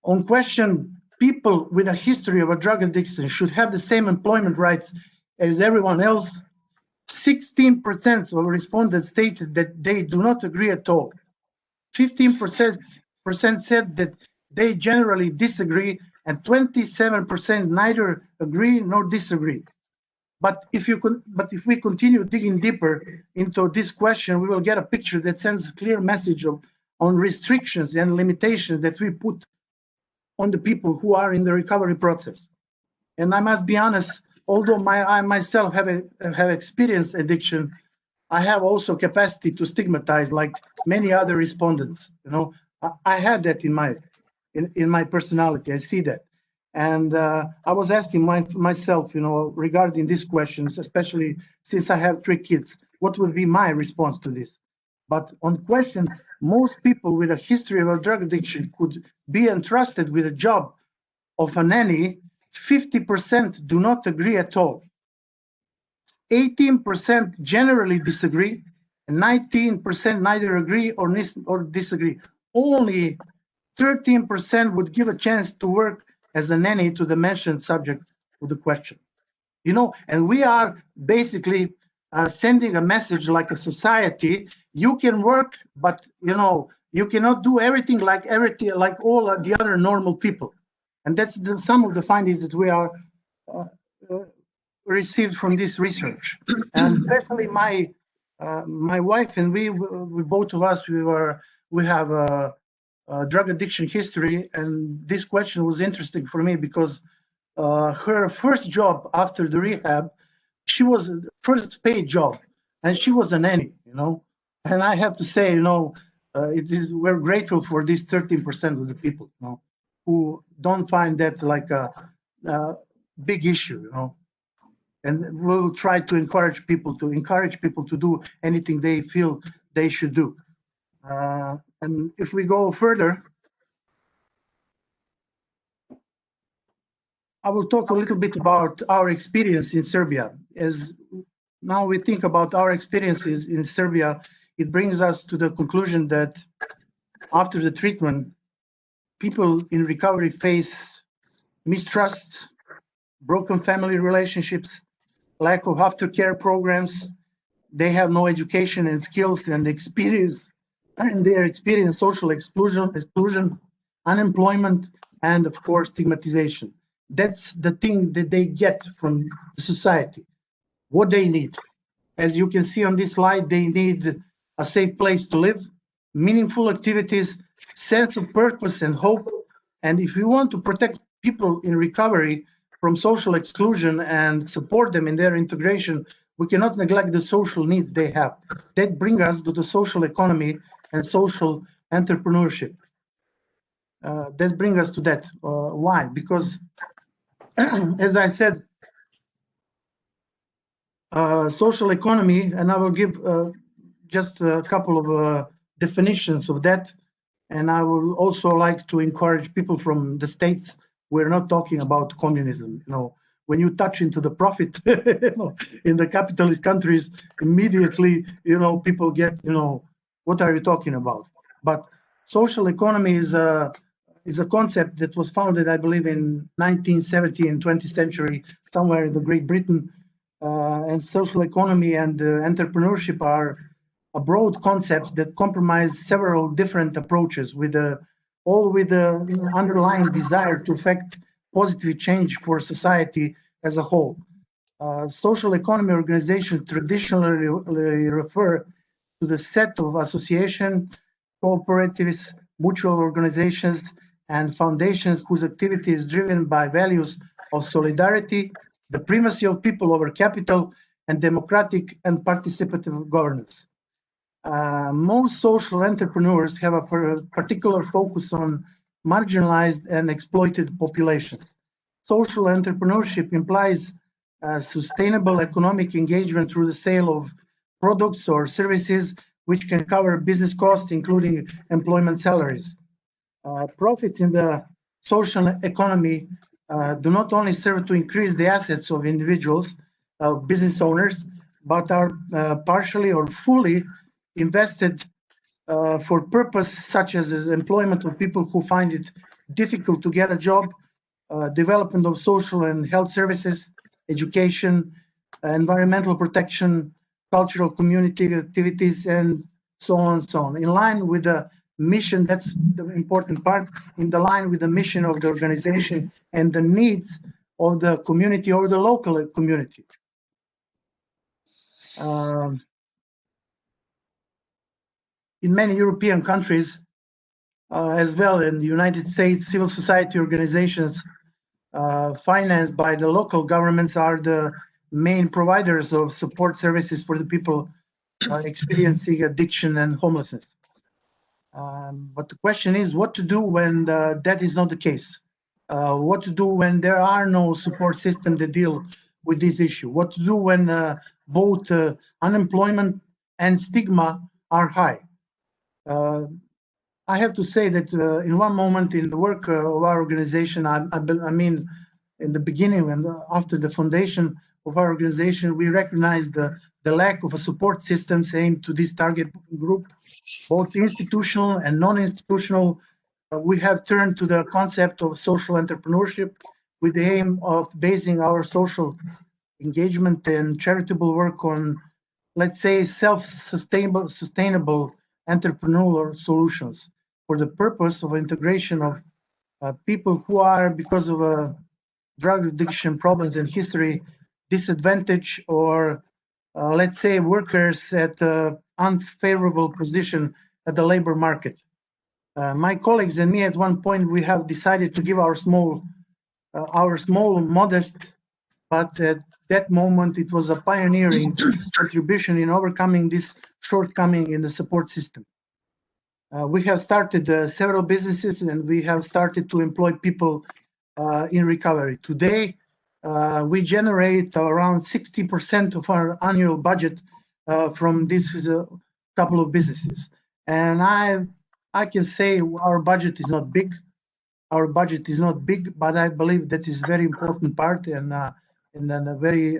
On question, people with a history of a drug addiction should have the same employment rights as everyone else, 16% of respondents stated that they do not agree at all. 15% said that they generally disagree, and 27% neither agree nor disagree. But if we continue digging deeper into this question, we will get a picture that sends a clear message on restrictions and limitations that we put on the people who are in the recovery process. And I must be honest, although I myself have experienced addiction, I have also capacity to stigmatize like many other respondents. You know, I had that in my personality. I see that. And I was asking myself, you know, regarding these questions, especially since I have 3 kids, what would be my response to this? But on question, most people with a history of a drug addiction could be entrusted with a job of a nanny. 50% do not agree at all. 18% generally disagree, and 19% neither agree or disagree. Only 13% would give a chance to work as a nanny to the mentioned subject of the question. You know, and we are basically sending a message like a society. You can work, but you know, you cannot do everything like all the other normal people. And that's some of the findings that we are received from this research. And especially my wife and we both of us, we have a drug addiction history, and this question was interesting for me because her first job after the rehab, she was the first paid job, and she was a nanny, you know. And I have to say, you know, we're grateful for this 13% of the people, you know, who don't find that like a big issue, you know. And we'll try to encourage people to do anything they feel they should do. And if we go further, I will talk a little bit about our experience in Serbia. As now we think about our experiences in Serbia, it brings us to the conclusion that after the treatment, people in recovery face mistrust, broken family relationships, lack of aftercare programs. They have no education and skills and experience, and they experience social exclusion, unemployment, and of course, stigmatization. That's the thing that they get from society, what they need. As you can see on this slide, they need a safe place to live, meaningful activities, sense of purpose and hope. And if we want to protect people in recovery from social exclusion and support them in their integration, we cannot neglect the social needs they have. That brings us to the social economy and social entrepreneurship. That brings us to that. Why? Because, as I said, social economy, and I will give just a couple of definitions of that. And I will also like to encourage people from the States. We're not talking about communism. You know, when you touch into the profit you know, in the capitalist countries, immediately, you know, people get, you know, what are you talking about? But social economy is a concept that was founded, I believe, in 1970 in 20th century, somewhere in the Great Britain. And social economy and entrepreneurship are a broad concepts that comprise several different approaches all with the underlying desire to effect positive change for society as a whole. Social economy organizations traditionally refer to the set of associations, cooperatives, mutual organizations, and foundations whose activity is driven by values of solidarity, the primacy of people over capital, and democratic and participative governance. Most social entrepreneurs have a particular focus on marginalized and exploited populations. Social entrepreneurship implies sustainable economic engagement through the sale of products or services which can cover business costs, including employment salaries. Profits in the social economy do not only serve to increase the assets of individuals, business owners, but are partially or fully invested for purpose such as the employment of people who find it difficult to get a job, development of social and health services, education, environmental protection, cultural community activities, and so on and so on. In line with the mission, that's the important part, in the line with the mission of the organization and the needs of the community or the local community. In many European countries, as well in the United States, civil society organizations financed by the local governments are the main providers of support services for the people experiencing addiction and homelessness. But the question is what to do when that is not the case. What to do when there are no support systems that deal with this issue. What to do when both unemployment and stigma are high. I have to say that in one moment in the work of our organization, I mean, in the beginning and after the foundation of our organization, we recognized the lack of a support systems aimed to this target group, both institutional and non-institutional. We have turned to the concept of social entrepreneurship with the aim of basing our social engagement and charitable work on, let's say, sustainable entrepreneurial solutions for the purpose of integration of people who are, because of drug addiction problems in history, disadvantaged, or let's say workers at unfavorable position at the labor market. My colleagues and me at one point, we have decided to give our small, modest, but at that moment it was a pioneering contribution in overcoming this shortcoming in the support system. We have started several businesses and we have started to employ people in recovery. Today, we generate around 60% of our annual budget from this couple of businesses. And I can say our budget is not big. Our budget is not big, but I believe that is very important part and a very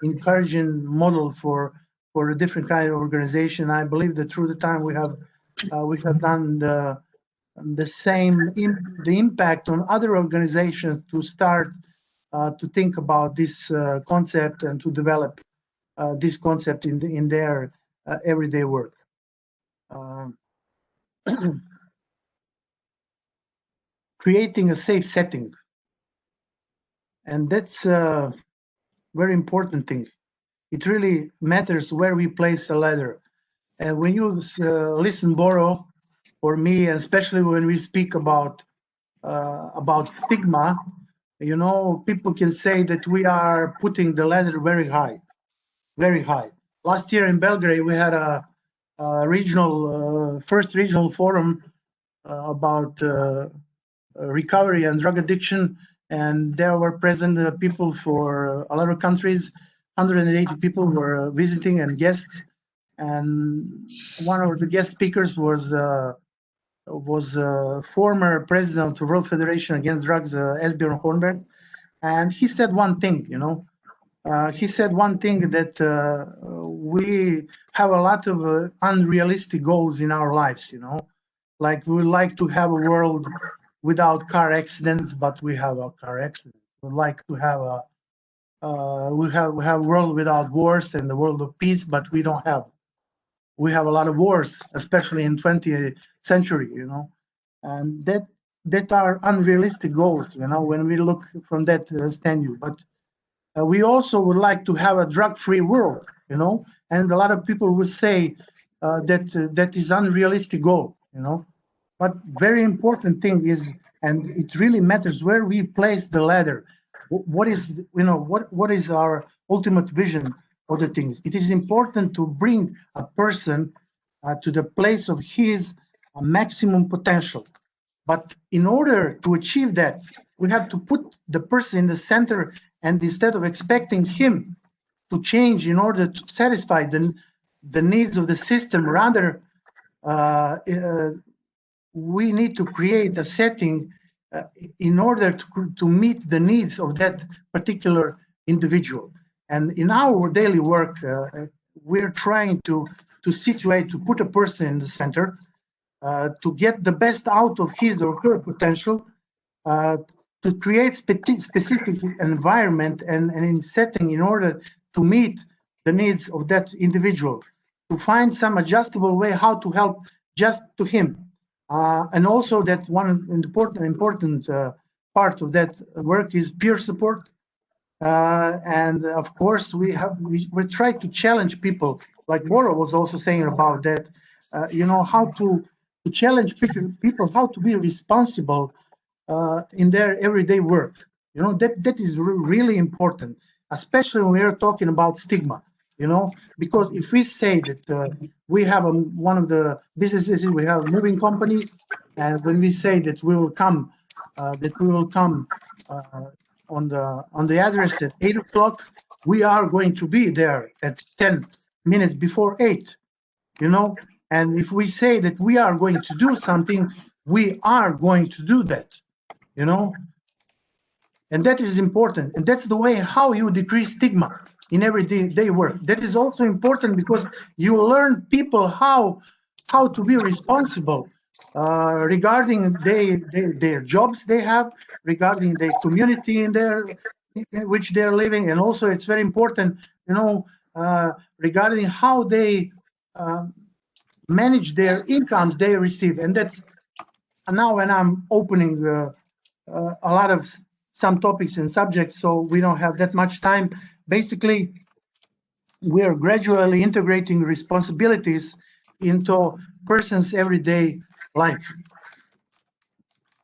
encouraging model for a different kind of organization. I believe that through the time we have done the same the impact on other organizations to start to think about this concept and to develop this concept in their everyday work. Creating a safe setting, and that's a very important thing. It really matters where we place the ladder. And when you listen, Boro, or me, and especially when we speak about stigma, you know, people can say that we are putting the ladder very high, very high. Last year in Belgrade, we had a first regional forum about recovery and drug addiction, and there were present people for a lot of countries. 180 people were visiting and guests, and one of the guest speakers was former president of the World Federation Against Drugs, Esbjörn Hornberg, and he said one thing, you know, he said one thing that we have a lot of unrealistic goals in our lives, you know, like we would like to have a world without car accidents, but we have a car accident. We'd like to have we have a world without wars and the world of peace, but we don't have. We have a lot of wars, especially in 20th century, you know, and that are unrealistic goals, you know, when we look from that standpoint. But we also would like to have a drug-free world, you know, and a lot of people would say that is unrealistic goal, you know. But very important thing is, and it really matters where we place the ladder. what is, what is our ultimate vision of the things. It is important to bring a person to the place of his maximum potential. But in order to achieve that, we have to put the person in the center, and instead of expecting him to change in order to satisfy the needs of the system, rather we need to create a setting in order to meet the needs of that particular individual. And in our daily work, we're trying to situate, to put a person in the center, to get the best out of his or her potential, to create specific environment and in setting in order to meet the needs of that individual, to find some adjustable way how to help just to him. And also that one important part of that work is peer support. And of course, we try to challenge people, like Boro was also saying about that, how to challenge people how to be responsible in their everyday work. That is really important, especially when we are talking about stigma. Because if we say that we have one of the businesses, we have a moving company, and when we say that we will come on the address at 8 o'clock, we are going to be there at 10 minutes before 8. And if we say that we are going to do something, we are going to do that. And that is important, and that's the way how you decrease stigma in everyday work. That is also important because you learn people how to be responsible regarding their jobs they have, regarding the community in which they're living, and also it's very important, regarding how they manage their incomes they receive. And that's now when I'm opening a lot of some topics and subjects, so we don't have that much time. Basically, we are gradually integrating responsibilities into person's everyday life.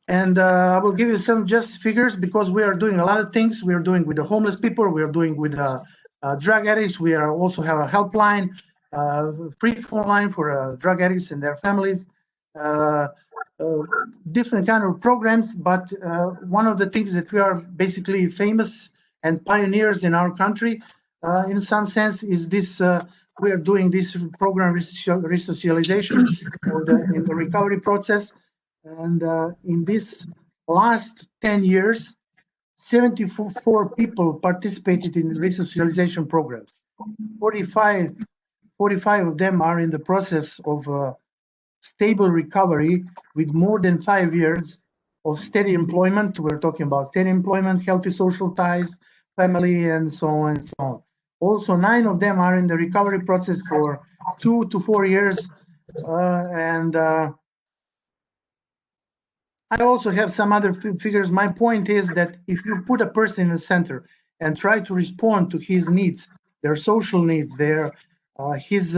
And I will give you some just figures, because we are doing a lot of things. We are doing with the homeless people, we are doing with drug addicts. We are also have a helpline, free phone line for drug addicts and their families. Different kind of programs, but one of the things that we are basically famous and pioneers in our country, in some sense, is this. We are doing this program resocialization in the recovery process, and in this last 10 years, 74 people participated in resocialization programs. 45 of them are in the process of stable recovery with more than 5 years of steady employment. We're talking about steady employment, healthy social ties, family, and so on and so on. Also, 9 of them are in the recovery process for 2 to 4 years. And I also have some other figures. My point is that if you put a person in the center and try to respond to his needs, their social needs, his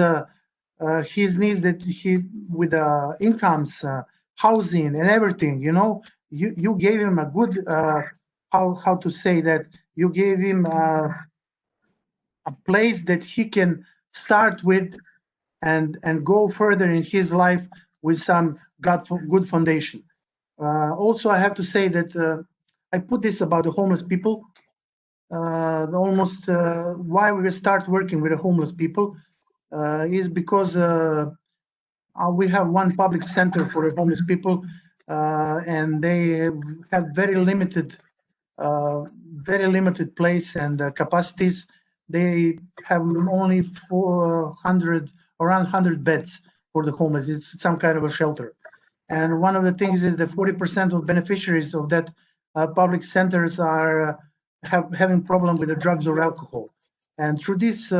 needs that he with incomes, housing, and everything, you gave him a good how to say that, you gave him a place that he can start with and go further in his life with some good foundation. Also, I have to say that I put this about the homeless people. Almost why we start working with the homeless people is because we have one public center for the homeless people, and they have very limited place and capacities. They have only around 100 beds for the homeless. It's some kind of a shelter. And one of the things is that 40% of beneficiaries of that public centers are having problem with the drugs or alcohol. And through this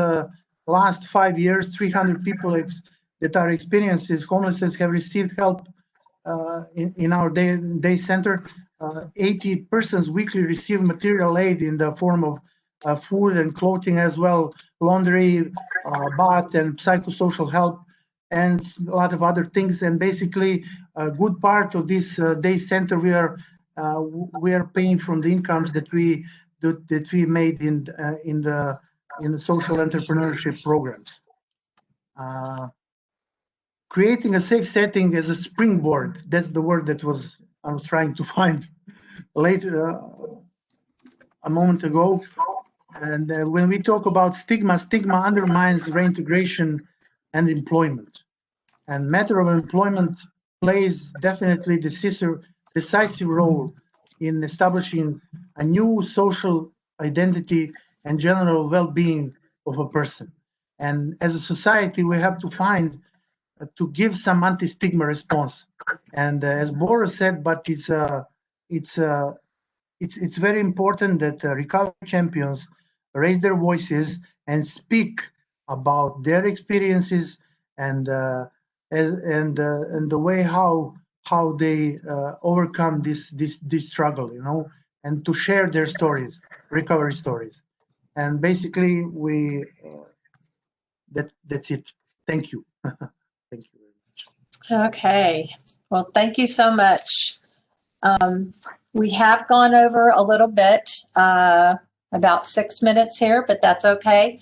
last 5 years, 300 people that are experiencing homelessness have received help in our day center. 80 persons weekly receive material aid in the form of food and clothing, as well, laundry, bath, and psychosocial help, and a lot of other things. And basically, a good part of this day center we are paying from the incomes that we that we made in the social entrepreneurship programs. Creating a safe setting as a springboard. That's the word that I was trying to find later a moment ago. And when we talk about stigma, stigma undermines reintegration and employment. And matter of employment plays definitely decisive role in establishing a new social identity and general well-being of a person. And as a society, we have to find to give some anti-stigma response. And as Boro said, but it's very important that recovery champions raise their voices and speak about their experiences and the way how they overcome this struggle, you know, and to share their stories, recovery stories. And basically, that's it. Thank you. Thank you very much. Okay. Well, thank you so much. We have gone over a little bit, about 6 minutes here, but that's okay.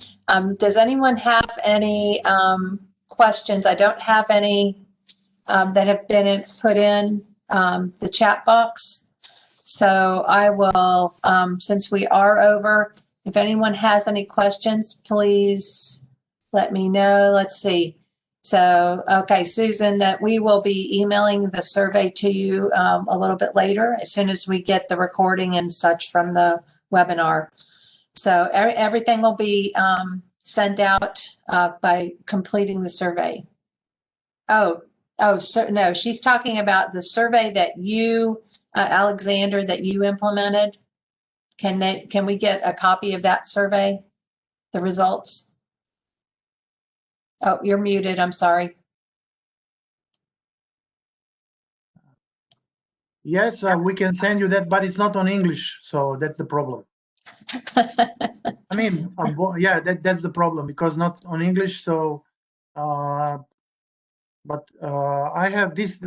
Does anyone have any questions? I don't have any that have been put in the chat box. So I will, since we are over, if anyone has any questions, please let me know. Let's see. So, okay, Susan, that we will be emailing the survey to you a little bit later as soon as we get the recording and such from the webinar. So everything will be sent out by completing the survey. So no, she's talking about the survey that you, Aleksandar, that you implemented. Can we get a copy of that survey, the results? Oh, you're muted. I'm sorry. Yes, we can send you that, but it's not on English, so that's the problem. I mean, yeah, that's the problem because not on English. So, but I have this.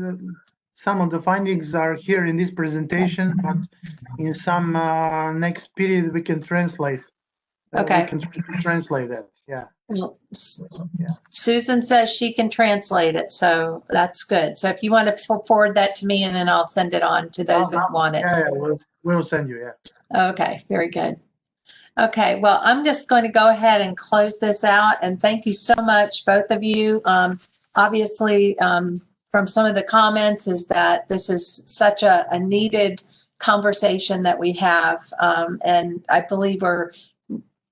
Some of the findings are here in this presentation, but in some next period we can translate. Okay. We can translate that. Yeah. Well, Susan says she can translate it, so that's good. So if you want to forward that to me, and then I'll send it on to those that want it. Yeah, we'll send you. Yeah. Okay, very good. Okay, well, I'm just going to go ahead and close this out, and thank you so much, both of you. Obviously, from some of the comments is that this is such a needed conversation that we have, and I believe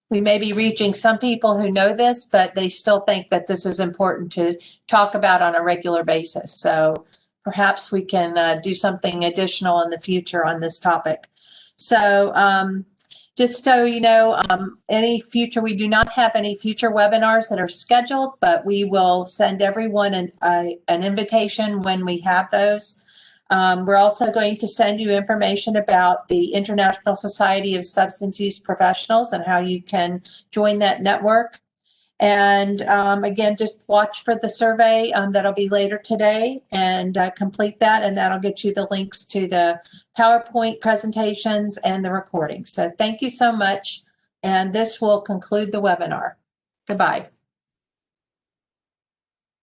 we may be reaching some people who know this, but they still think that this is important to talk about on a regular basis. So perhaps we can do something additional in the future on this topic. So just so you know, we do not have any future webinars that are scheduled, but we will send everyone an invitation when we have those. We're also going to send you information about the International Society of Substance Use Professionals and how you can join that network. And again, just watch for the survey that'll be later today and complete that, and that'll get you the links to the PowerPoint presentations and the recording. So thank you so much, and this will conclude the webinar. Goodbye.